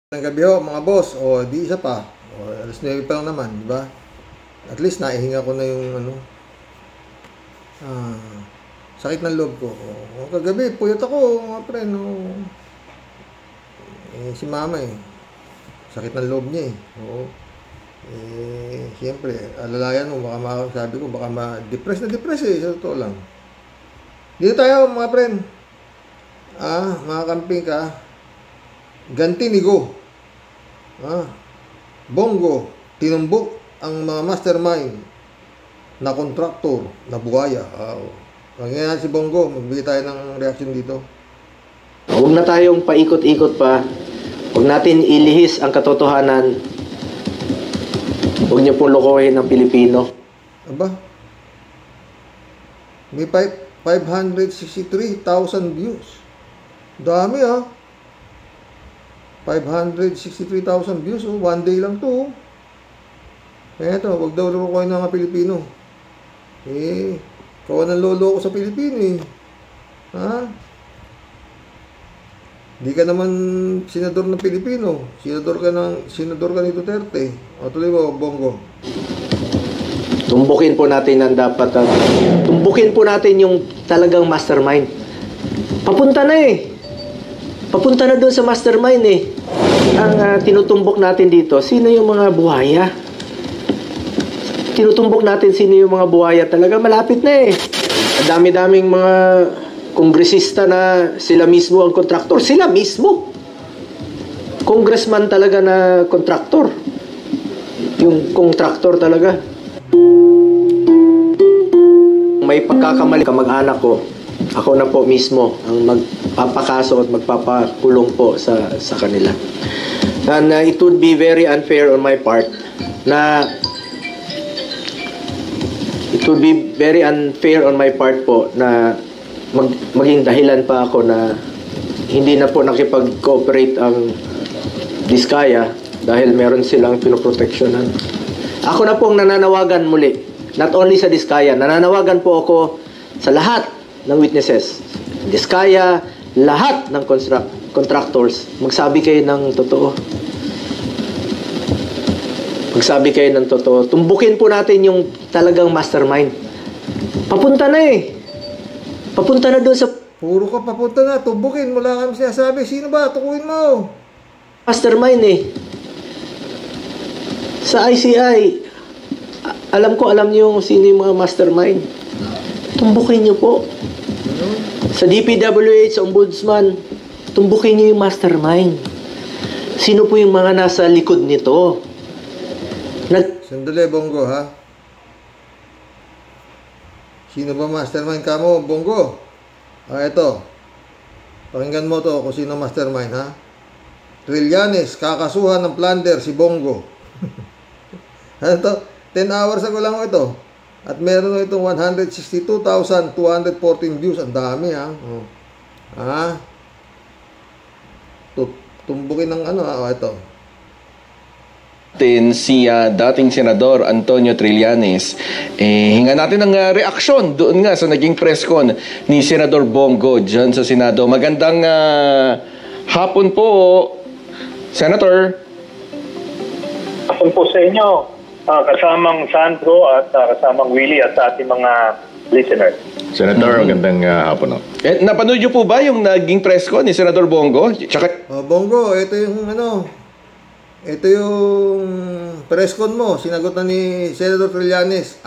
Ng gabi ho, mga boss, o di isa pa. O, alas 9 pa lang naman, di ba? At least naihinga ko na yung sakit ng loob ko. O, kagabi, puyat ako, mga pre, no. Si mama sakit ng loob niya Oo. Siyempre, alalayan mo, sabi ko, baka ma-depress sa totoo lang. Dito tayo, mga pre. Mga camping ka. Ganti ni Go. Bongo, tinumbok ang mga mastermind na kontraktor na buhaya. Ngayon si Bongo, magbigay tayo ng reaction dito. Huwag na tayong paikot-ikot pa. Huwag natin ilihis ang katotohanan. Huwag niyo pong lokohin ng Pilipino. Aba, may 563,000 views. Dami 563,000 views. One day lang to. Kaya ito, wag daw lukoyin ng mga Pilipino. Kawan ng lolo ko sa Pilipino Di ka naman senador ng Pilipino. Senador ka ni Duterte. O tuloy mo, Bongo. Tumbukin po natin ang dapat. Tumbukin po natin yung talagang mastermind. Papunta na doon sa mastermind Ang tinutumbok natin dito, sino yung mga buhaya? Tinutumbok natin sino yung mga buhaya. Talaga malapit na Ang dami-daming mga kongresista na sila mismo ang kontraktor. Sila mismo. Congressman talaga na kontraktor. Yung kontraktor talaga. May pagkakamali kamag-anak ko. Ako na po mismo ang magpapakaso at magpapakulong po sa kanila. And it would be very unfair on my part po na maging dahilan pa ako na hindi na po nakipag-cooperate ang Diskaya dahil meron silang pinoproteksyonan. Ako na pong nananawagan muli, not only sa Diskaya, nananawagan po ako sa lahat ng witnesses, Diskaya, lahat ng contractors, magsabi kayo ng totoo. Magsabi kayo ng totoo. Tumbukin po natin yung talagang mastermind. Papunta na Papunta na doon sa... Puro ka papunta na, tumbukin. Wala kami sinasabi. Sino ba? Tukuin mo. Mastermind Sa ICI, alam niyo sino yung mga mastermind. Tumbukin niyo po. Sa DPWH, sa Ombudsman, tumbukin niyo yung mastermind. Sino po yung mga nasa likod nito? Sandali, Bongo, Sino ba mastermind ka mo, Bongo? Ito. Pakinggan mo to kung sino mastermind, Trillanes, kakasuhan ng plunder si Bongo. Ano to? 10 hours ago lang ito. At meron itong 162,214 views. Ang dami, Tumbukin ng ito. Si dating Senador Antonio Trillanes. Hinga natin ng reaksyon doon nga sa naging press con ni Senador Bongo dyan sa Senado. Magandang hapon po, Senator. Hapon po sa inyo, kasamang Sandro at kasamang Willie at sa ating mga listeners. Senator, magandang hapon. Napanood niyo po ba yung naging press con ni Senador Bongo? Bongo, ito yung ito yung press con mo, sinagot na ni Senator Trillanes.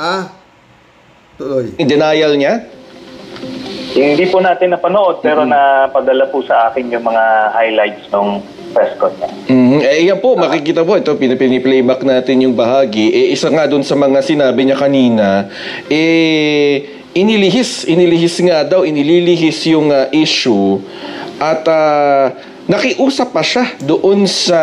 Tuloy. Denial niya? Hindi po natin napanood pero napadala po sa akin yung mga highlights ng press con niya. Yan po, makikita po, ito piniplayback natin yung bahagi. Isa nga dun sa mga sinabi niya kanina, inilihis yung issue at nakiusap pa siya doon sa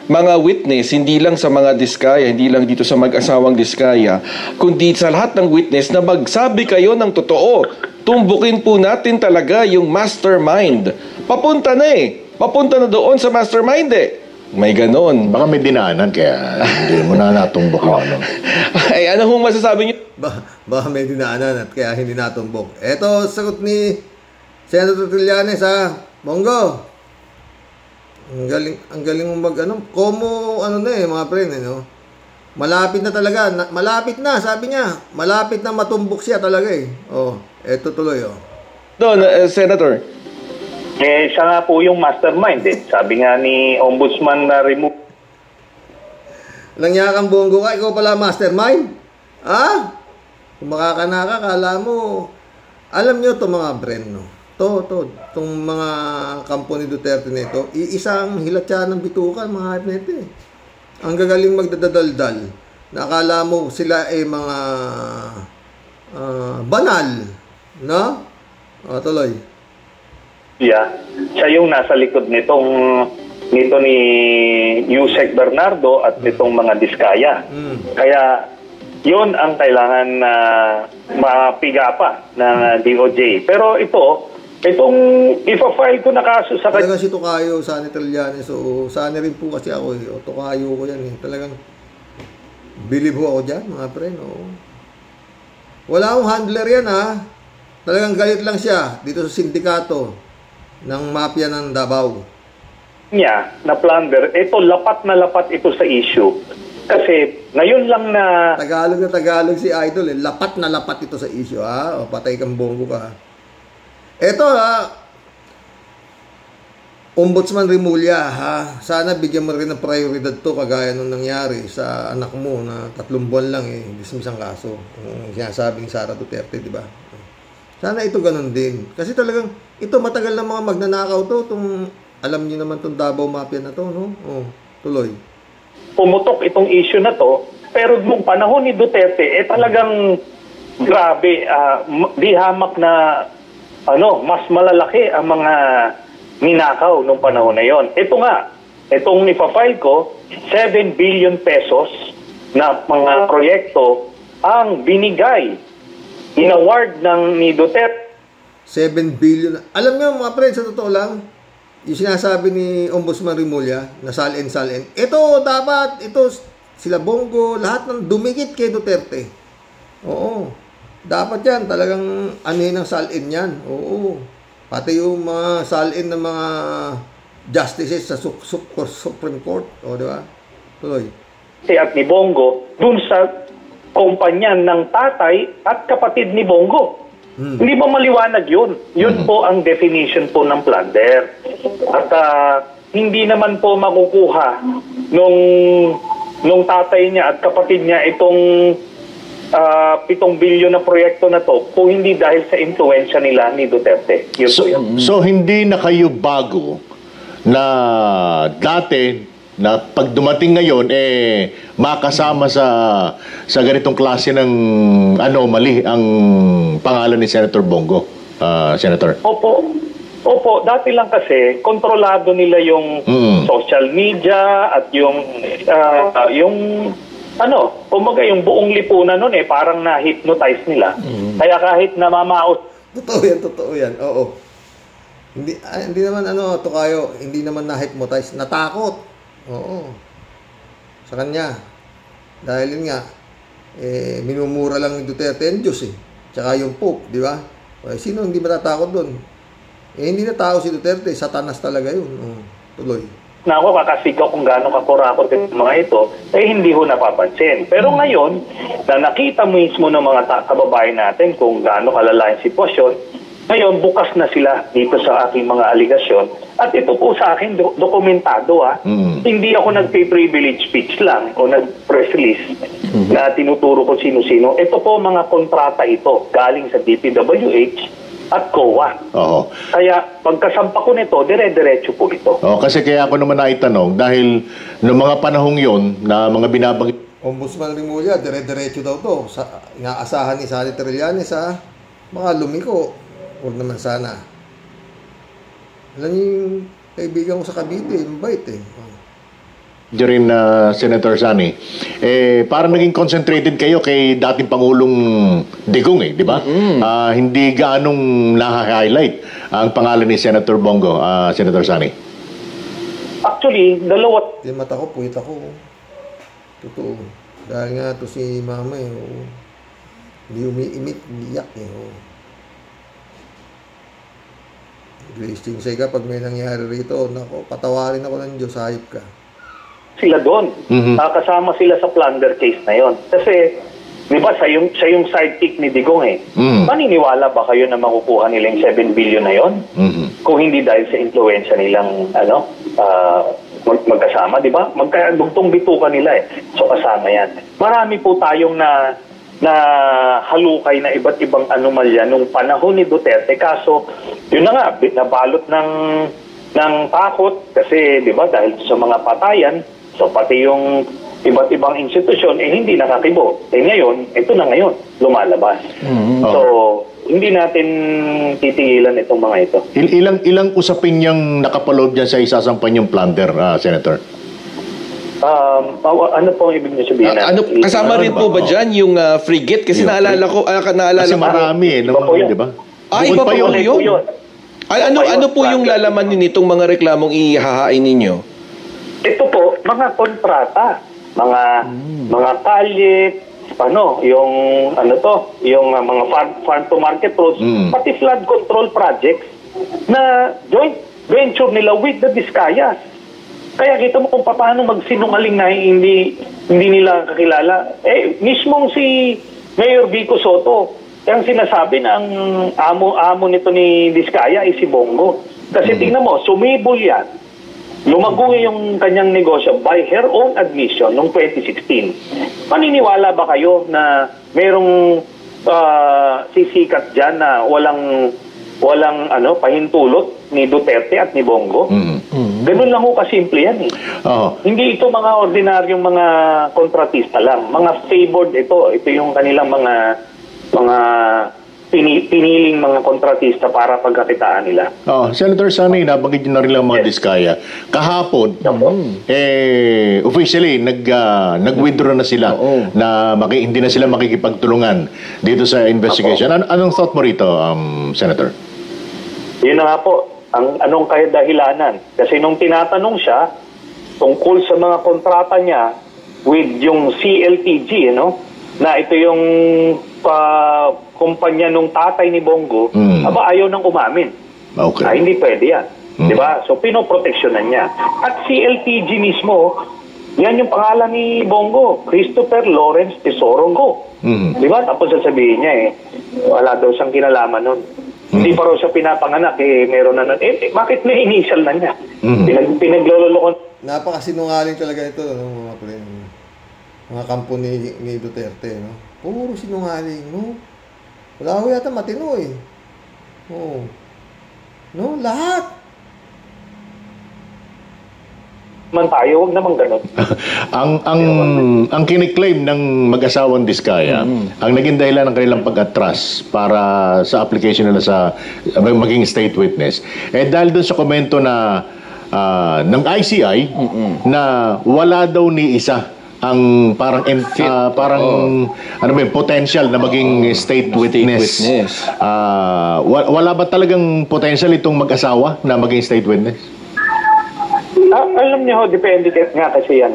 mga witness, hindi lang sa mga Diskaya, hindi lang dito sa mag-asawang Diskaya, kundi sa lahat ng witness na magsabi kayo ng totoo. Tumbukin po natin talaga yung mastermind. Papunta na doon sa mastermind May ganon. Baka may dinaanan kaya hindi mo na natumbok mo. Ano kung masasabi niyo? Baka may dinaanan at kaya hindi natumbok. Ito, sagot ni Senator Trillanes Bongo. Ang galing mo mag ano, como ano na eh, mga pre, no? Malapit na talaga, malapit na, sabi niya. Malapit na matumbok siya talaga eh. Oh, eto tuloy oh. Doon, Senator. Siya nga po yung mastermind eh. Sabi nga ni Ombudsman na remove. Langyakang Bongo ka, ikaw pala mastermind? Ah? Kung makakanaka, kala mo, alam nyo to mga bren, no? Itong mga kampo ni Duterte na ito, iisang hilatya ng bitukan, mga hype na ito eh. Ang gagaling magdadaldal, na akala mo sila ay mga banal, no? O, tuloy. Yeah. Siya yung nasa likod nito ni Yusek Bernardo at nitong mga Diskaya. Kaya yun ang kailangan na mapiga pa ng DOJ. Pero itong ipa-file ko na kaso sa Talaga si Tocayo, Sani Trillanes. So, Sani rin po kasi ako eh. O, Tocayo ko yan eh. Talagang believe ho ako dyan, mga pre. No? Wala akong handler yan ha. Talagang galit lang siya dito sa sindikato ng mafia ng Davao. Niya na plunder, ito lapat na lapat ito sa issue. Kasi ngayon lang na Tagalog si Idol eh. Lapat na lapat ito sa issue ha. O, patay kang Bongo ka ha. Ito ha, Ombudsman Rimulya ha, sana bigyan mo rin ng prioridad to kagaya nung nangyari sa anak mo na 3 buwan lang eh, dismiss ang kaso. Sinasabing Sara Duterte, di ba? Sana ito ganun din. Kasi talagang, ito matagal na mga magnanakaw to, alam niyo naman itong Davao Mafia na to, no? Oh, tuloy. pumutok itong issue na to, pero nung panahon ni Duterte, talagang grabe, di hamak na mas malalaki ang mga ninakaw nung panahon na yon. Ito nga, itong ipafile ko, 7 billion pesos na mga proyekto ang binigay, inaward ng ni Duterte. 7 billion. Alam niyo mga friends, sa totoo lang, yung sinasabi ni Ombudsman Rimulya na salin. Ito dapat, sila Bongo, lahat ng dumikit kay Duterte. Oo. Dapat yan, talagang anuhin ang salin yan. Oo. Pati yung mga salin ng mga justices sa Supreme Court. O, di ba? Tuloy. At ni Bongo, dun sa kumpanya ng tatay at kapatid ni Bongo. Hindi ba maliwanag yun? Yun po ang definition po ng plunder. At hindi naman po makukuha nung tatay niya at kapatid niya itong 7 bilyon na proyekto na to kung hindi dahil sa influensya nila ni Duterte. Yun po yun. So hindi na kayo bago na dati na pag dumating ngayon makasama sa ganitong klase ng anomaly ang pangalan ni Senator Bongo, Senator. Opo, dati lang kasi kontrolado nila yung social media at yung umaga yung buong lipunan nun parang na-hypnotize nila. Kaya kahit namamaos. Totoo yan. Oo. Hindi naman Tocayo, hindi naman na-hypnotize, natakot. Oo. Sa kanya. Dahil yun nga, minumura lang ni Duterte ang Diyos eh. Tsaka yung Pope, di ba? Sino hindi matatakot doon? Hindi na tao si Duterte, satanas talaga yun. Tuloy. Na ako kakasigaw kung gaano kakurakot yung mga ito, hindi ho napapansin. Pero ngayon, na nakita mismo ng mga kababayan natin kung gaano kalala yung sitwasyon, ngayon bukas na sila dito sa aking mga aligasyon. At ito po sa akin dokumentado Hindi ako nagpe-privilege speech lang o nag-press release na tinuturo ko sino-sino. Ito po mga kontrata ito galing sa DPWH at COA. Oo. Kaya pagkasampa ko nito, dire-diretso po ito. Kasi kaya ako naman naitanong dahil noong mga panahong yon na mga binabanggit Ombudsman Rimulya, dire-diretso daw to. Inaasahan ni Sani Trillanes mga lumiko. Huwag naman sana. Alam niyo yung kaibigan ko sa Cavite, mabait rin Senator Sani, parang naging concentrated kayo kay dating Pangulong Digong di ba? Hindi gaanong na-highlight ang pangalan ni Senator Bongo, Senator Sani. Actually, dalawa. Yung mata ko, puwit ako. Totoo. Dahil nga to si mama hindi umiimik, umiiyak Grace Chingsay ka, pag may nangyari rito, nako, patawarin ako ng Diyos, hayop ka. Sila doon. Kasama sila sa plunder case na yon. Kasi, di ba, siya yung sidekick ni Digong eh. Maniniwala ba kayo na makukuha nila yung 7 billion na yon? Kung hindi dahil sa influensya nilang, magkasama, di ba? Magkadugtong bituka nila eh. So, kasama yan. Marami po tayong na halukay na iba't ibang anomalya nung panahon ni Duterte. Kaso, yun na nga, nabalot ng takot kasi, di ba, dahil sa mga patayan, so pati yung iba't ibang institusyon, hindi nakakibo. Ngayon, ito na ngayon, lumalabas. So, hindi natin titigilan itong mga ito. Ilang usapin niyang nakapaloob dyan sa isasampan yung plunder, Senator? Ano po ang ibig niyo sabihin? Kasama rin po ba dyan yung frigate? Kasi naalala ko, kasi marami di ba? Iba pa yun. Ano po yung lalaman nitong mga reklamong ihahain ninyo? Ito po, mga kontrata, mga kalye, yung mga farm to market roads, pati flood control projects na joint venture nila with the Discayas. Kaya kita mo kung paano magsinungaling na hindi nila kakilala. Mismong si Mayor Vico Soto, ang sinasabi na ang amo nito ni Diskaya ay si Bongo. Kasi tingnan mo, sumibol yan. Lumago yung kanyang negosyo by her own admission noong 2016. Maniniwala ba kayo na merong sisikat dyan na walang pahintulot ni Duterte at ni Bongo? Ganun lang ho kasimple yan eh. Hindi ito mga ordinaryong mga kontratista lang. Mga favored ito. Ito yung kanilang mga piniling mga kontratista para pagkakitaan nila. Senator Sani, nabanggit nyo na rin lang mga Diskaya. Kahapon, officially, nag-withdraw na sila na hindi na sila makikipagtulungan dito sa investigation. Anong thought mo rito, Senator? Yun na nga po. Anong dahilanan? Kasi nung tinatanong siya tungkol sa mga kontrata niya with yung CLTG, na ito yung kumpanya nung tatay ni Bongo, ayaw nang umamin. Okay. Hindi pwede yan. Diba? So, pinoproteksyonan niya. At CLTG mismo, yan yung pangalan ni Bongo, Christopher Lawrence Tesoro Go. Diba? Tapos sasabihin niya wala daw siyang kinalaman nun. Hindi pa raw siya pinapanganak, meron na nun. Bakit may initial na niya? Pinaglololokon. Napakasinungaling talaga ito, mga friend. Mga kampo ni Duterte, Puro sinungaling, Wala ko yata matino, lahat. Man tayo, wag naman ganun. ang kiniklaim ng mag-asawang Diskaya, ang naging dahilan ng kanilang pag-atras para sa application nila sa maging state witness, dahil dun sa komento na ng ICI na wala daw ni isa ang potential na maging state witness. Wala ba talagang potential itong mag-asawa na maging state witness? Alam niyo, depende nga kasi yan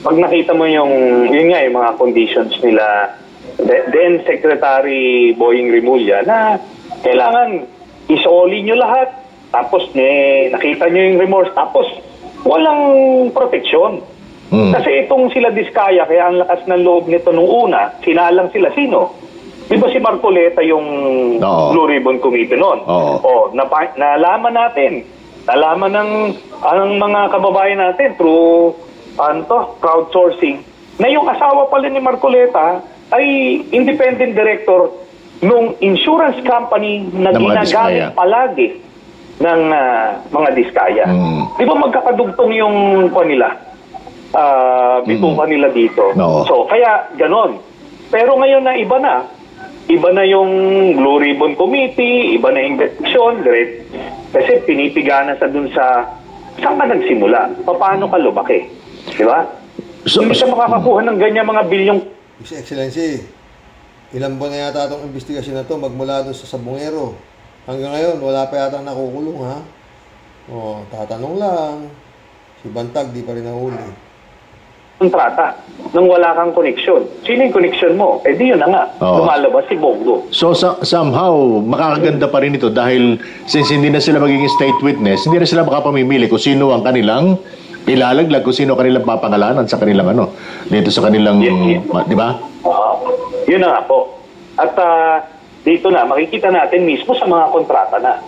Pag nakita mo yung mga conditions nila, then Secretary Boying Rimulya, na kailangan isoli nyo lahat, tapos nakita nyo yung remorse, tapos walang proteksyon. Kasi itong sila Diskaya, kaya ang lakas ng loob nito nung una, sinalang sila sino? Di ba si Marcoleta yung Blue Ribbon Committee noon? Nalaman ng mga kababayan natin through crowdsourcing na yung asawa pala ni Marcoleta ay independent director nung insurance company na ginagamit palagi ng mga Diskaya. Di ba magkakadugtong yung bituka nila dito? So kaya ganon. Pero ngayon na iba na yung Blue Ribbon Committee, iba na yung investigation, kasi pinipiganan sa dun sa saan ka nagsimula? Paano ka lumaki? Di ba? Hindi siya makakakuha ng ganyan mga bilyong. His Excellency, ilang buwan na yata itong investigasyon na ito magmula doon sa Sabongero. Hanggang ngayon, wala pa yata nakukulong, tatanong lang. Si Bantag, di pa rin nahuli. kontrata nang wala kang koneksyon. Sino yung koneksyon mo? Eh di yun na nga. Oo. Lumalabas si Bongo. So somehow makakaganda pa rin ito dahil since hindi na sila magiging state witness, hindi na sila makapamimili kung sino ang kanilang ilalaglag, kung sino kanilang papangalanan sa kanilang dito sa kanilang, di ba? Yun na nga po. At dito na, makikita natin mismo sa mga kontrata na.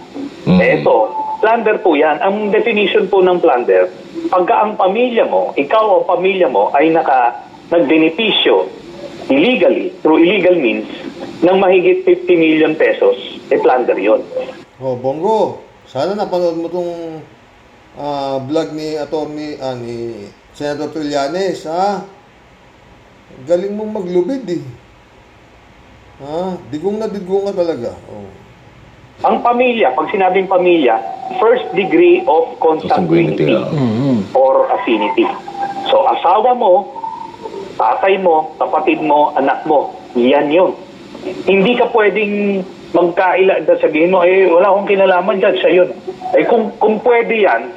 Eh ito, plunder po yan. Ang definition po ng plunder, pagka ang pamilya mo, ikaw o pamilya mo ay nagbenepisyo illegally, through illegal means, ng mahigit 50 million pesos, plunder yon. Oh, Bongo, sana napanood mo tong vlog ni ni Senator Trillanes, ha? Galing mong maglubid, eh. Ha? Digong na digong ka talaga. Oh. Ang pamilya, pag sinabing pamilya, first degree of consanguinity or affinity. So, asawa mo, tatay mo, kapatid mo, anak mo, yan yun. Hindi ka pwedeng sabihin mo, wala akong kinalaman dyan, siya yun. Kung pwede yan,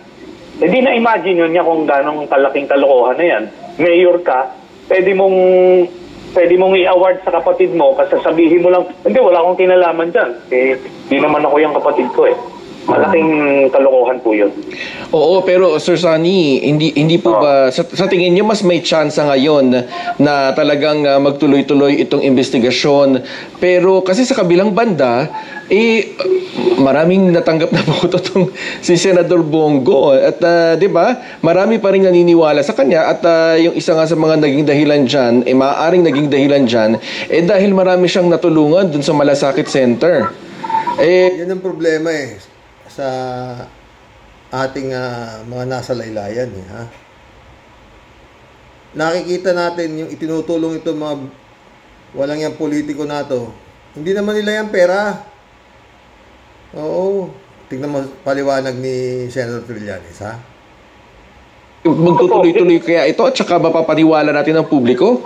hindi na-imagine yun niya kung gano'ng kalaking kalokohan na yan. Mayor ka, pwede mong i-award sa kapatid mo kasi sabihin mo lang, hindi, wala akong kinalaman dyan. Di naman ako yung kapatid ko eh. Malaking kalokohan po yun. Oo, pero Sir Sunny, hindi po ba, sa tingin niyo mas may chance ngayon na talagang magtuloy-tuloy itong investigasyon? Pero kasi sa kabilang banda, maraming natanggap na po itong si Senador Bongo. At 'di ba? Marami pa rin naniniwala sa kanya at yung isa nga sa mga naging dahilan diyan, maaaring naging dahilan diyan dahil marami siyang natulungan dun sa Malasakit Center. Yan ang problema sa ating mga nasa laylayan, ha? Nakikita natin yung itinutulong ito mga walang yung politiko na to. Hindi naman nila yung pera. Oo. Tingnan mo paliwanag ni Senator Trillanes, ha? Magtutuloy-tuloy kaya ito at saka mapapaniwala natin ang publiko?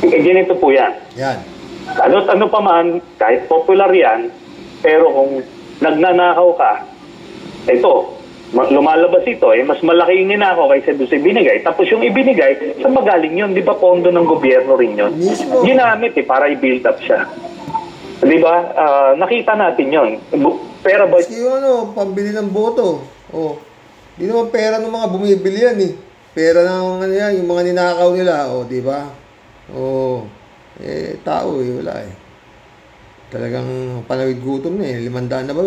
Ganito po yan. Yan. Ano pa man, kahit popular yan, pero kung nagnanakaw ka, ito, lumalabas ito, mas malaki yung ninakaw kaysa doon sa ibinigay. Tapos yung ibinigay, saan magaling yun? Di ba pondo ng gobyerno rin yun? Mismo. Ginamit para i-build up siya. Di ba? Nakita natin yun. Pera ba? Kasi yung pambili ng boto. Oh. Di naman pera ng mga bumibili yan, eh. Pera ng yung mga ninakaw nila, di ba? Tao, wala, Talagang panawid gutom na, 500 na ba,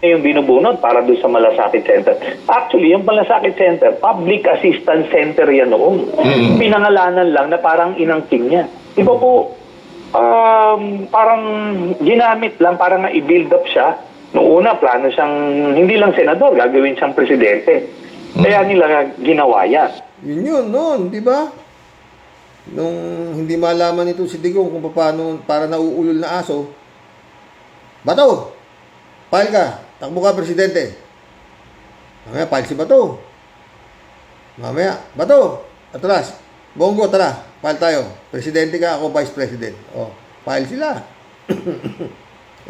Yung binubunod para doon sa Malasakit Center. Actually, yung Malasakit Center, public assistance center yan noon. Pinangalanan lang na parang inangking niya. Iba po, parang ginamit lang para nga i-build up siya. Noong una, plano siyang, hindi lang senador, gagawin siyang presidente. Kaya nila ginawa yan. Yun noon, di ba? Nung hindi malaman ito si Digong kung paano, para nauulol na aso, Bato, file ka, takbo ka presidente. Mamaya, file si Bato. Mamaya, Bato, atras, Bongo, tara, file tayo. Presidente ka, ako vice president. File sila.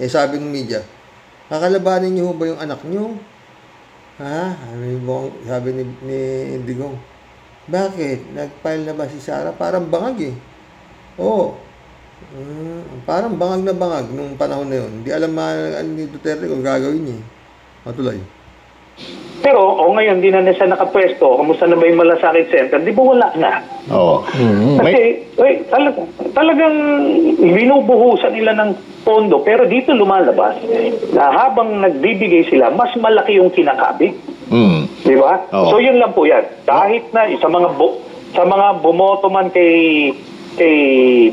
Sabi ng media, kakalabanin niyo ba yung anak niyo? Ha? Sabi ni Digong, bakit? Nag-file na ba si Sara? Parang bangag parang bangag na bangag nung panahon na yun. Hindi alam ni Duterte kung gagawin niya. Matuloy. Pero, ngayon, di na siya nakapwesto. Kamusta na ba yung Malasakit Center? Di ba wala na? Oo. Kasi, talagang binubuhusan nila ng pondo. Pero dito lumalabas na habang nagbibigay sila, mas malaki yung kinakabig. Di ba? Oo. So, yun lang po yan. Kahit na sa mga bumoto man kay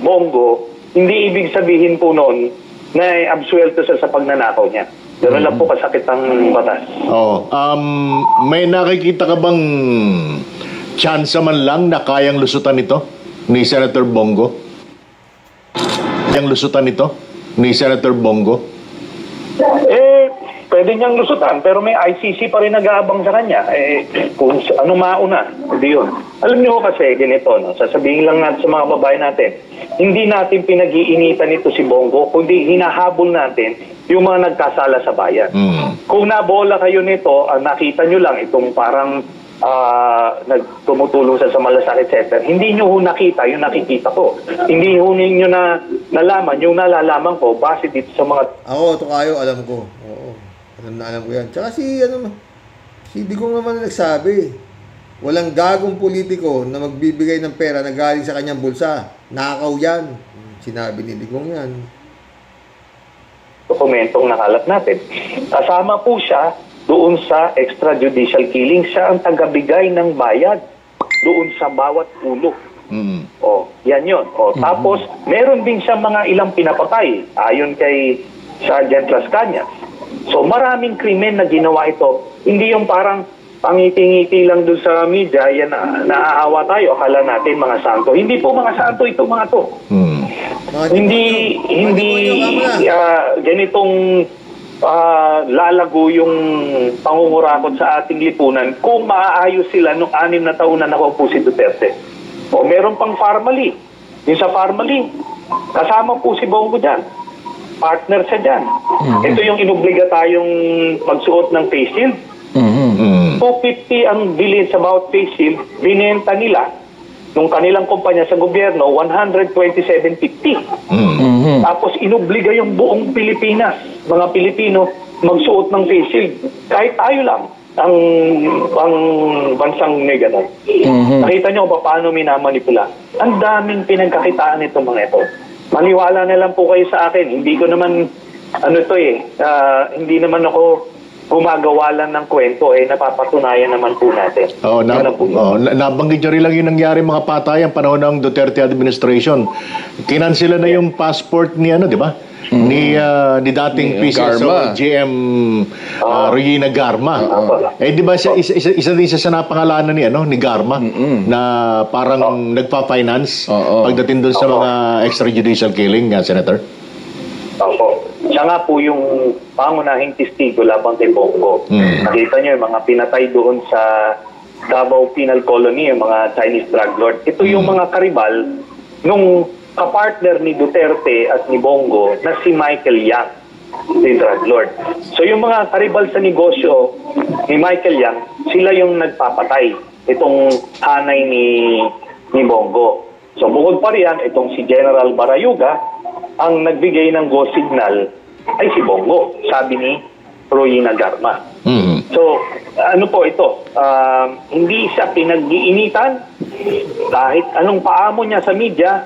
Bongo, hindi ibig sabihin po noon na absuelto siya sa pagnanakaw niya. Gano'n lang po kasakit ang batas. May nakikita ka bang chance man lang na kayang lusutan ito ni Senator Bongo? Kayang lusutan ito ni Senator Bongo? Pwede niyang lusutan, pero may ICC pa rin nag-aabang sa kanya. Kung ano mauna, hindi yun. Alam niyo kasi, ganito, sasabihin lang natin sa mga babae natin, hindi natin pinag-iinitan ito si Bongo, kundi hinahabol natin yung mga nagkasala sa bayan. Kung nabola kayo nito, nakita nyo lang itong parang tumutulong sa Malasakit Center. Hindi nyo ho nakita yung nakikita ko. Hindi ho ninyo na nalaman yung nalalaman ko base dito sa mga... Ako, Tokayo, alam ko. Oo. Alam ko yan. Tsaka si Digong naman nagsabi, walang gagong politiko na magbibigay ng pera na galing sa kanyang bulsa. Nakaw yan. Sinabi ni Digong yan. Dokumentong nakalat natin. Kasama po siya doon sa extrajudicial killing. Siya ang tagabigay ng bayad doon sa bawat ulo. Yan yun. Tapos, meron din siya mga ilang pinapatay ayon kay Sergeant Las Cañas. So, maraming krimen na ginawa ito. Hindi yung parang pangiti-ngiti lang doon sa media, yan naaawa tayo, akala natin mga santo. Hindi po mga santo ito, mga to. Hindi ganitong lalago yung pangungurakot sa ating lipunan kung maaayos sila nung 6 na taon na nakaupo si Duterte. O meron pang Farmally. Yung sa Farmally, kasama po si Bongo dyan. Partner siya dyan. Ito yung inobliga tayong magsuot ng face shield. 250 ang bilhin sa bawat face shield, binenta nila nung kanilang kumpanya sa gobyerno 127.50. Tapos inobliga yung buong Pilipinas, mga Pilipino, magsuot ng face shield. Kahit tayo lang ang bansang neganon. Nakita nyo ba paano minamanipula? Ang daming pinagkakitaan nito mga ito. Maniwala na lang po kayo sa akin. Hindi ko naman hindi naman ako gumagawa lang ng kwento, napapatunayan naman po natin. Nabanggit nyo rin lang yung nangyari mga patayan panahon ng Duterte administration. Kinansila na yung passport ni di ba? Ni dating PCSO GM Regina Garma. Di ba isa din siya sa napangalanan ni Garma na parang nagpa-finance pagdating doon sa mga extrajudicial killing, Senator? Siya nga po yung pangunahing testigo labang kay Bongo. Nakita nyo yung mga pinatay doon sa Davao Penal Colony, yung mga Chinese drug lord. Ito yung mga karibal nung kapartner ni Duterte at ni Bongo na si Michael Yang, si drug lord. So yung mga karibal sa negosyo ni Michael Yang, sila yung nagpapatay itong hanay ni Bongo. So bukod pa riyan, itong si General Barayuga, ang nagbigay ng go signal ay si Bongo, sabi ni Regina Garma. So, ano po ito? Hindi siya pinag-iinitan. Kahit anong paamo niya sa media,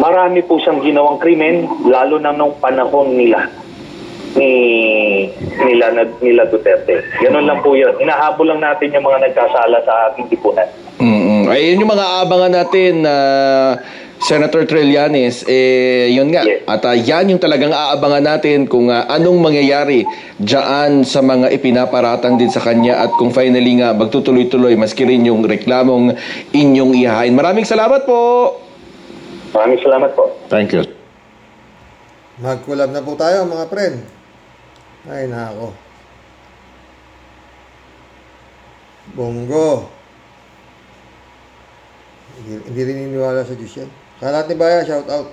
marami po siyang ginawang krimen, lalo na nung panahon nila Duterte. Ganun lang po yun. Hinahabol lang natin yung mga nagkasala sa ating lipunan. Ayun yung mga abangan natin na Senator Trillanes, yun nga. Yes. At yan yung talagang aabangan natin kung anong mangyayari dyan sa mga ipinaparatang din sa kanya at kung finally nga magtutuloy-tuloy maski rin yung reklamong inyong ihahain. Maraming salamat po! Maraming salamat po. Thank you. Mag-collab na po tayo mga friend. Ay nako. Bongo. Hindi rin niniwala sa Diyos yan. Kalat ni Baya, shout out.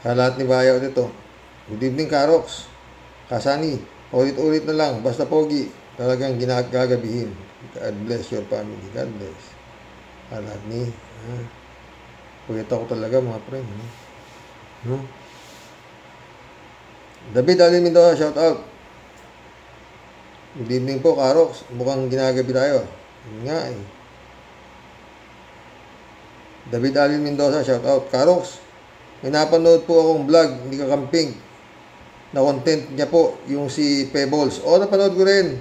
Kalat ni Baya ulit ito. Good evening, Karox. Kasani, ulit-ulit na lang. Basta pogi. Talagang ginagagabihin. God bless your family. God bless. Kalat ni. Pagkita ko talaga mga friend. David Alin Mindoa, shout out. Good evening po, Karox. Mukhang ginagabi tayo. Yun nga David Alin Mendoza, shout out. Karox, may napanood po akong vlog, hindi ka camping. Na content niya po, yung si Pebbles. Napanood ko rin.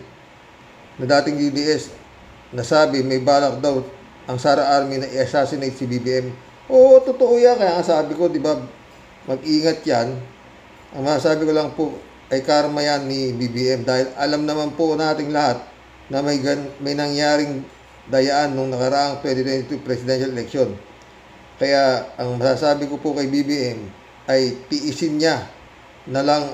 Na dating DDS. Nasabi, may balak daw ang Sara Army na i-assassinate si BBM. Totoo yan. Kaya nga sabi ko, di ba, mag-ingat yan. Ang masasabi ko lang po, ay karma yan ni BBM dahil alam naman po nating lahat na may nangyaring dayaan nung nakaraang 2022 presidential election. Kaya ang masasabi ko po kay BBM ay tiisin niya na lang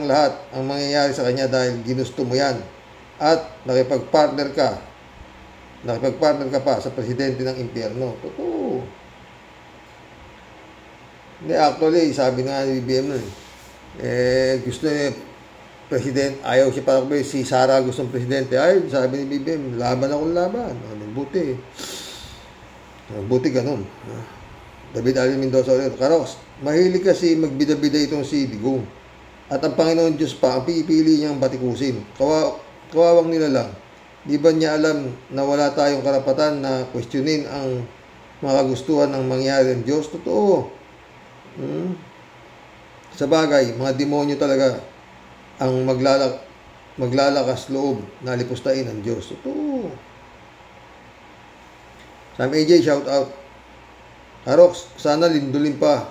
lahat ang mangyayari sa kanya dahil ginusto mo yan at nakipag-partner ka pa sa presidente ng impyerno. Totoo. Hindi, actually, sabi nga ni BBM nun, gusto niya, ayaw siya para si Sara gustong presidente. Ay, sabi ni BBM, laban akong laban. Buti. Buti ganun. David Alvin Mendoza ulit. Karos, mahilig kasi magbida-bida itong si Digong. At ang Panginoon Diyos pa, ang pipili niyang batikusin. Kawawang nila lang. Di ba niya alam na wala tayong karapatan na questionin ang mga kagustuhan ng mangyari ng Diyos? Totoo. Sa bagay, mga demonyo talaga ang maglalakas loob na lipustain ang Diyos. Totoo. Sam AJ, shout out. Karox, sana lindulin pa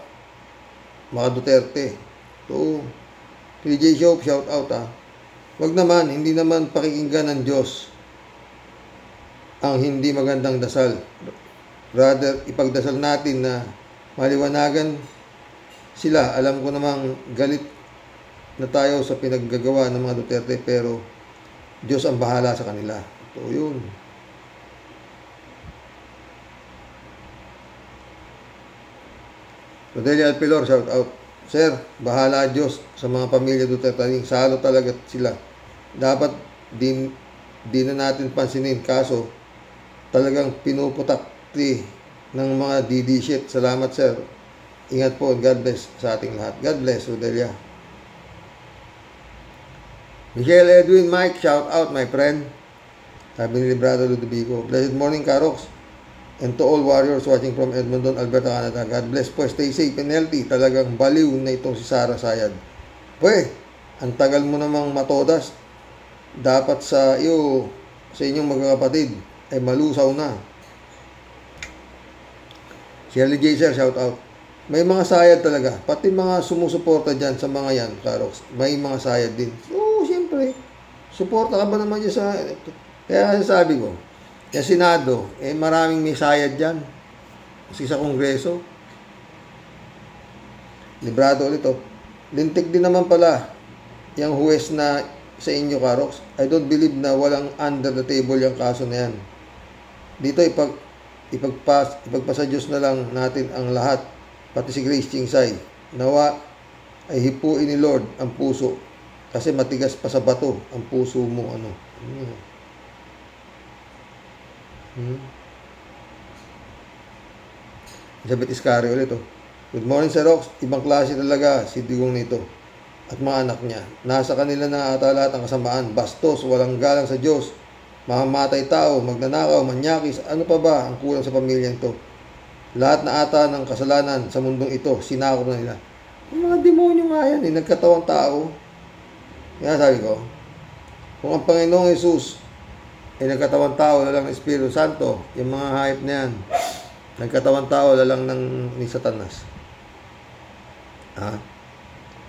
mga Duterte. Totoo. PJ Shop, shout out ha. Wag naman, hindi naman pakikinggan ng Diyos ang hindi magandang dasal. Rather, ipagdasal natin na maliwanagan sila. Alam ko namang galit na tayo sa pinaggagawa ng mga Duterte, pero Diyos ang bahala sa kanila. Ito yun. Rodelia Alpilor, shout out. Sir, bahala Diyos sa mga pamilya Duterte. Salo talaga sila. Dapat din na natin pansinin. Kaso, talagang pinuputakti ng mga DD shit. Salamat, sir. Ingat po. God bless sa ating lahat. God bless, Rodelia. Michelle Edwin Mike, shout out, my friend. Sabi ni Librado Ludovico. Blessed morning, Karox. And to all warriors watching from Edmonton, Alberta, Canada. God bless po. Stay safe and healthy. Talagang baliw na itong si Sara Sayad. Pwe, ang tagal mo namang matodas. Dapat sa inyong magkakapatid, ay malusaw na. Shirley J. Sir, shout out. May mga sayad talaga. Pati mga sumusuporta dyan sa mga yan, Karox. May mga sayad din. Oo, siyempre. Suporta ka ba naman dyan sa... Kaya sabi ko, yung Senado, maraming may sayad dyan. Kasi sa Kongreso. Librado ulit ito. Lintik din naman pala yung huwes na sa inyo, Karox. I don't believe na walang under the table yung kaso na yan. Dito ipagpasa Diyos na lang natin ang lahat. Pati si Grace Chingsay. Nawa ay hipuin ni Lord ang puso. Kasi matigas pa sa bato ang puso mo. Elizabeth Iscari ulit Good morning, Sir Rox. Ibang klase talaga si Digong nito at mga anak niya. Nasa kanila na ata lahat ang kasamaan. Bastos, walang galang sa Diyos, mamamatay tao, magnanakaw, manyakis. Ano pa ba ang kulang sa pamilya ito? Lahat na ata ng kasalanan sa mundong ito, sinakop na nila. Yung mga demonyo nga yan, nagkatawang tao. Kaya sabi ko, kung ang Panginoong Jesus nagkatawang tao, lalang ng Espiritu Santo, yung mga hayop na yan, nagkatawang tao, lalang ni Satanas.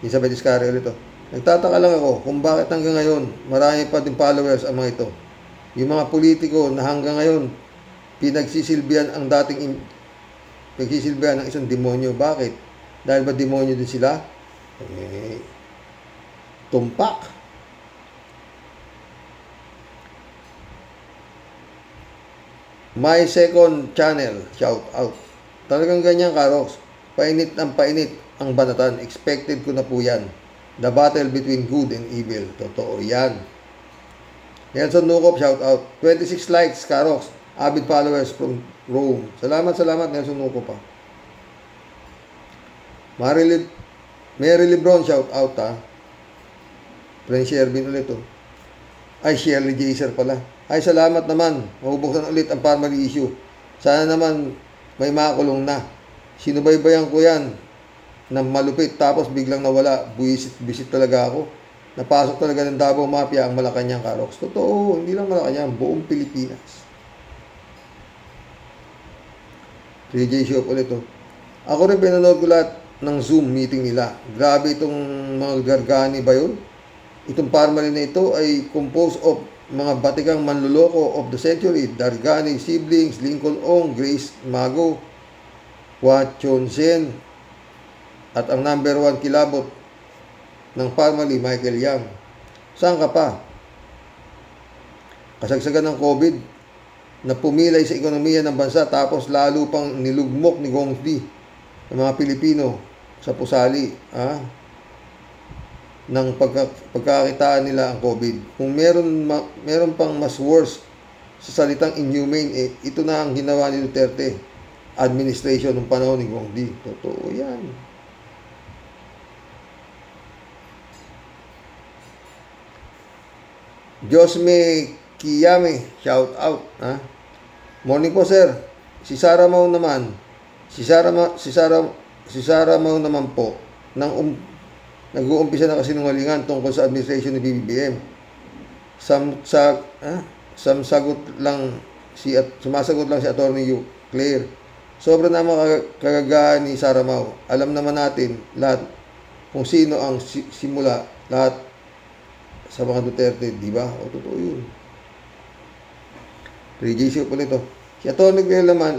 Elizabeth Iscari ulit Nagtataka lang ako kung bakit hanggang ngayon, marami pa din followers ang mga ito. Yung mga politiko na hanggang ngayon, pinagsisilbihan ng isang demonyo. Bakit? Dahil ba demonyo din sila? Tumpak. My second channel, shout out. Talagang ganyan, Karox. Painit ang banatan. Expected ko na po yan. The battle between good and evil. Totoo yan. Nelson Nukop, shout out. 26 likes, Karox. Avid followers from Rome. Salamat, Nelson Nukop Mary Lebron, shout out Friend Shervin ulit Ay, Shirley Jaser pala. Ay, salamat naman. Mabubuksan ulit ang primary issue. Sana naman may makulong na. Sinubaybayan ko yan na malupit tapos biglang nawala. Bisit talaga ako. Napasok talaga ng Davao Mafia ang Malacanang, Karox. Totoo, hindi lang Malacanang, buong Pilipinas. 3J Shop ulit Ako rin pinanood ko lahat ng Zoom meeting nila. Grabe itong mga gargani ba yun? Itong primary na ito ay composed of mga batikang manluloko of the century, Dargani siblings, Lincoln Ong, Grace Mago, Hua Chon-sen, at ang number 1 kilabot ng family, Michael Yang. Saan ka pa? Kasagsagan ng COVID na pumilay sa ekonomiya ng bansa tapos lalo pang nilugmok ni Gong Di ng mga Pilipino sa pusali ng pagkakitaan nila ang COVID. Kung meron pang mas worse sa salitang inhumane, ito na ang ginawa ni Duterte administration ng panahon ni Gong Di. Totoo yan. Josme Kiyame, shout out. Morning po, sir. Si Sarah Mau naman. Si Sarah Mau naman po nag-uumpisa na kasinungalingan tungkol sa administration ni BBM. Sumasagot lang si Attorney Claire. Sobra naman kagagahan ni Sarah Mau. Alam naman natin lahat kung sino ang simula lahat sa mga Duterte, di ba? O, totoo yun. Regisyo po nito. Si Atty. Claire naman,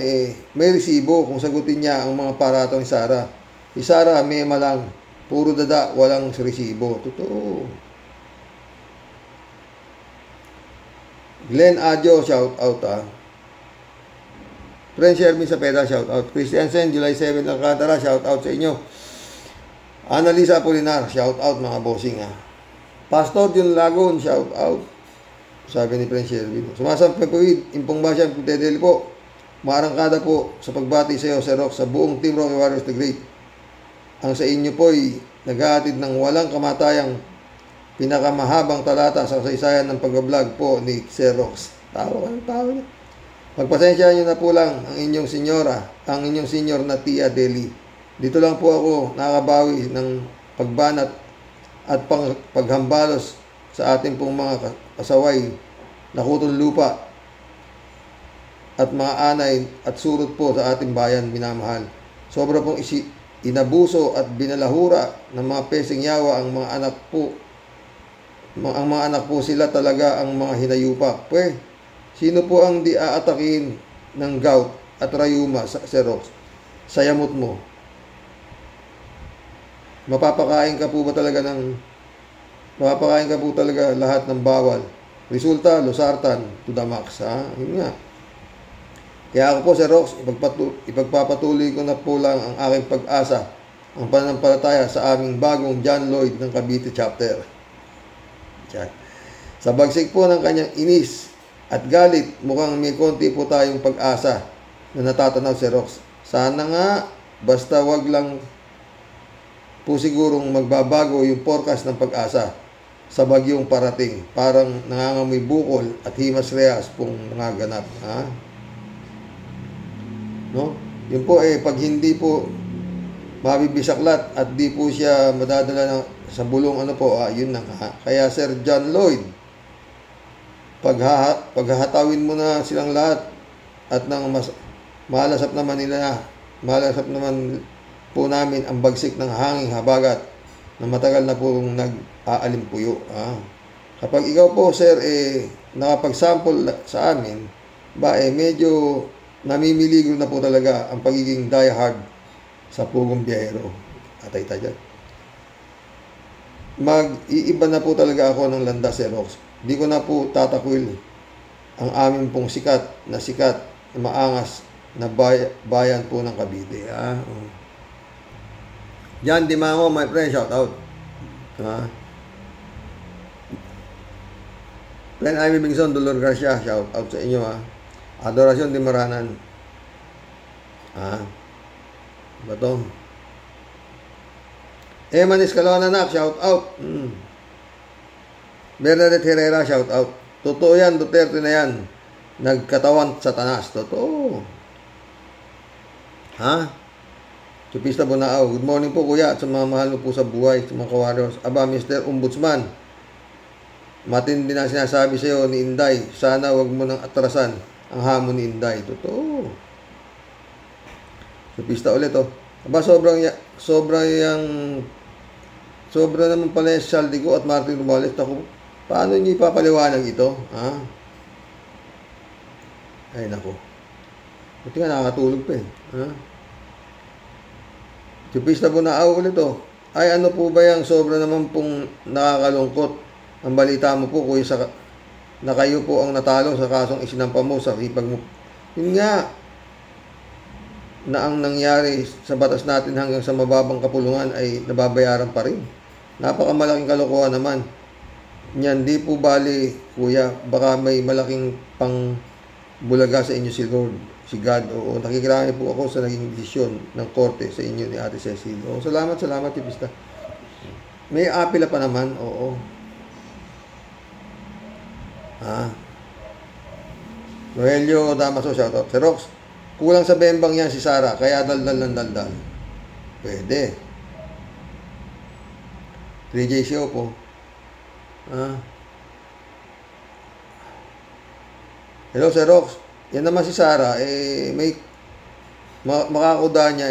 may resibo kung sagutin niya ang mga parato ni Sara. Si Sara, may malang. Puro dada, walang resibo. Totoo. Glenn Adjo, shout out Friend Shermin Sapeda, shout out. Christiansen, July 7, Alcantara, shout out sa inyo. Annalisa Apolinar, shout out mga bossing Pastor John Lagon, shout out. Sabi ni Prince Sherwin. Sumasampay po impong basya, putedeli po. Maarangkada po sa pagbati sa iyo, Sir Rox, sa buong Team Rocky Warriors the Great. Ang sa inyo po ay naghahatid ng walang kamatayang pinakamahabang talata sa kasaysayan ng pag-vlog po ni Sir Rox. Tawa ka ng tawa niya. Magpasensya niyo na po lang ang inyong senyor na Tia Deli. Dito lang po ako nakakabawi ng pagbanat at paghambalos sa ating pong mga kasaway na kutong lupa at mga anay at surot po sa ating bayan minamahal. Sobra pong inabuso at binalahura ng mga pesing yawa ang mga anak po sila talaga ang mga hinayupa. Sino po ang di aatakin ng gout at rayuma sa Xerox? Sayamot mo. Mapapakain ka po talaga lahat ng bawal. Resulta, losartan to the max. Yun nga. Kaya ako po, Sir Rox, ipagpapatuloy ko na po lang ang aking pag-asa, ang pananampalataya sa aming bagong John Lloyd ng Cavite chapter. Sa bagsik po ng kanyang inis at galit, mukhang may konti po tayong pag-asa na natatanaw, Sir Rox. Sana nga, basta wag lang po sigurong magbabago yung forecast ng pag-asa sa bagyong parating. Parang nangangamoy bukol at himas rehas pong mga ganap. No? Yun po pag hindi po mabibisaklat at di po siya madadala sa bulong yun na nga. Kaya Sir John Lloyd, paghahatawin mo na silang lahat at nang malasap naman po namin ang bagsik ng hanging habagat na matagal na pong nag-aalimpuyo. Kapag ikaw po, sir, nakapag-sample sa amin, medyo namimiligro na po talaga ang pagiging diehard sa pugong biyahero. Atay tayo. Mag-iiba na po talaga ako ng landas, Sir Rox. Di ko na po tatakwil ang amin pong sikat na maangas na bayan po ng Cavite. Jan Dimango, my friend, shout out. Friend Amy Bingson, Dolor Garcia, shout out sa inyo. Adorasyon di Maranan. Batong. Emanis Calona, shout out. Bernadette Herrera, shout out. Totoo yan, Duterte na yan. Nagkatawan sa tanas. Totoo. Chupista Bonao. Good morning po, kuya. At sa mga mahal mo po sa buhay, sa mga kawarriors. Mr. Ombudsman. Matindi na sinasabi sa iyo ni Inday. Sana wag mo nang atrasan ang hamon ni Inday. Totoo. Chupista ulit, sobra naman pala yung Saldi ko at Martin Romales. Paano niyo ipapaliwanag ito? Ay, nako. Buti nga nakakatulog pa Chupista po na ulit Ay, ano po ba yung sobra naman pong nakakalungkot ang balita mo po kuya na kayo po ang natalo sa kasong isinampa mo sa hipag mo. Yun nga. na ang nangyari sa batas natin hanggang sa mababang kapulungan ay nababayaran pa rin. Napakamalaking kalokohan naman. Yan, di po bali, kuya, baka may malaking pang bulaga sa inyo si Lord, si God. Oo, nakikirami po ako sa naging desisyon ng korte sa inyo ni Ate Cecil. Oo, salamat, Tipista. May apila pa naman, oo. Noelio Damaso, shoutout. Si Rox, kulang sa bembang yan si Sara, kaya daldal ng daldal. Pwede. 3J Siopo. Hello, Sir Rox. Yan naman si Sara, may makakuda niya,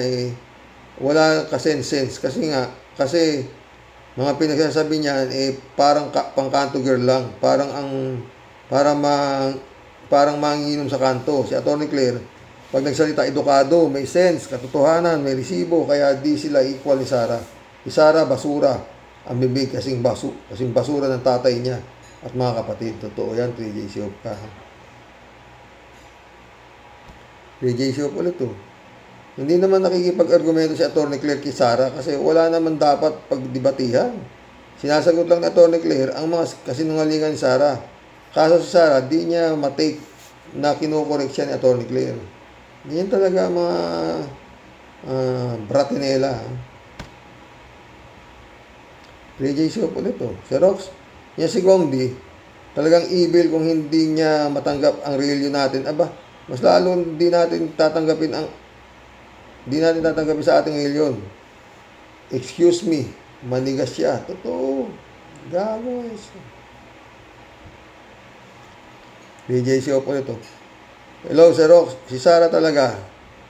wala sense. Kasi mga pinagsasabi niya, parang pang-kanto girl lang. Parang manginginom sa kanto. Si Atty. Claire, pag nagsalita, edukado, may sense, katotohanan, may resibo, kaya di sila equal ni Sara. Si Sara, basura. Ang bibig kasing basura ng tatay niya at mga kapatid. Totoo yan, 3J Siop ka. 3J Siop ulit to. Hindi naman nakikipag-argumento si Atty. Claire kay Sara kasi wala naman dapat pagdebatihan. Sinasagot lang ni Atty. Claire ang mga kasinungalingan ni Sara. Kaso si Sara, di niya matake na kinukorek siya ni Atty. Claire. Yan talaga mga bratinela. 3J Siop ulit to. Si Rox, yan si Gongdi, talagang evil kung hindi niya matanggap ang religion natin. Aba, mas lalo di natin tatanggapin sa ating religion. Excuse me, manigas siya. Totoo. Gagawin siya. 3J Siop ulit to. Hello, Sir Rox. Si Sara talaga,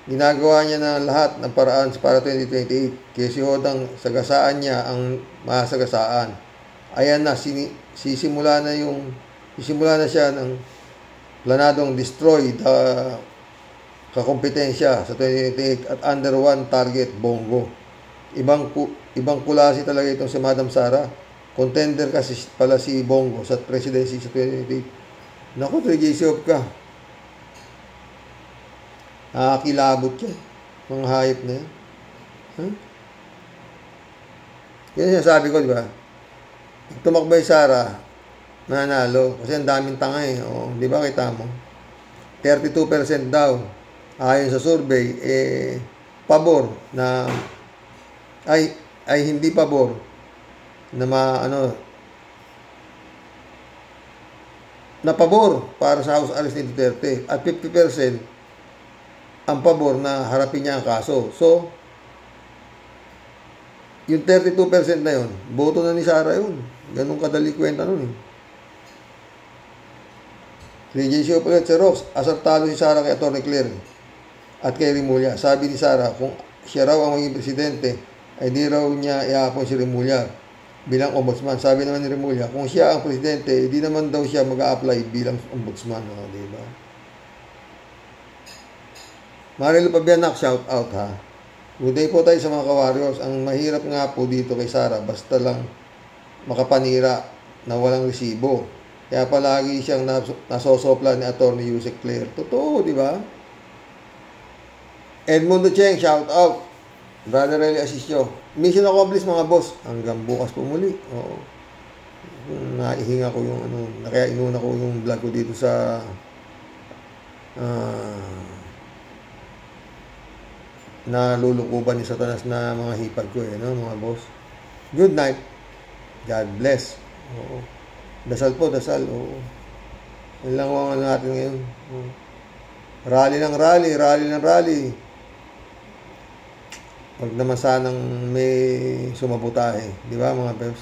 ginagawa niya na lahat ng paraan para 2028. Kaya si Hodang, sagasaan niya ang masagasaan. Ayan na, sisimula na siya ng planadong destroy the kakompetensya sa 2028 at under one target, Bongo. Ibang kulasi talaga itong si Madam Sara. Contender kasi pala si Bongo sa presidency sa 2028. Naku, 3J Siop ka. Nakakilabot yan. Mga hayop na yan. Yan yung sabi ko, di ba? Tumakbay Sara, nanalo. Kasi ang daming tanga O, di ba kita mo? 32% daw. Ayon sa survey, pabor na ay hindi pabor na na pabor para sa house arrest ni Duterte at 50% ang pabor na harapin niya ang kaso. So, yung 32% na yun, boto na ni Sara yun. Ganun kadali kwenta nun 3J Siop ulit, si Rox, asar talo si Sara kay Atty. Claire at kay Rimulya. Sabi ni Sara, kung siya raw ang maging presidente, ay di raw niya iapon si Rimulya bilang ombudsman. Sabi naman ni Rimulya, kung siya ang presidente, di naman daw siya mag-a-apply bilang ombudsman. Diba? Marilu Pabianak, shout out ha. Good day po tayo sa mga ka-warriors. Ang mahirap nga po dito kay Sara, basta lang makapanira na walang resibo. Kaya palagi siyang nasosopla ni Atty. Yusek Claire. Totoo, di ba? Edmundo Cheng, shout out. Brother Eli Asisio. Mission accomplished mga boss. Hanggang bukas po muli. Oo. Naihinga ko yung kaya inuna ko yung vlog ko dito sa nalulukuban ni Satanas na mga hipag ko mga boss. Good night. God bless. Oo. Dasal po, dasal. Oo. Yan lang ang natin ngayon. Oo. Rally ng rally. Huwag naman sanang may sumabutahe. Di ba mga bebs?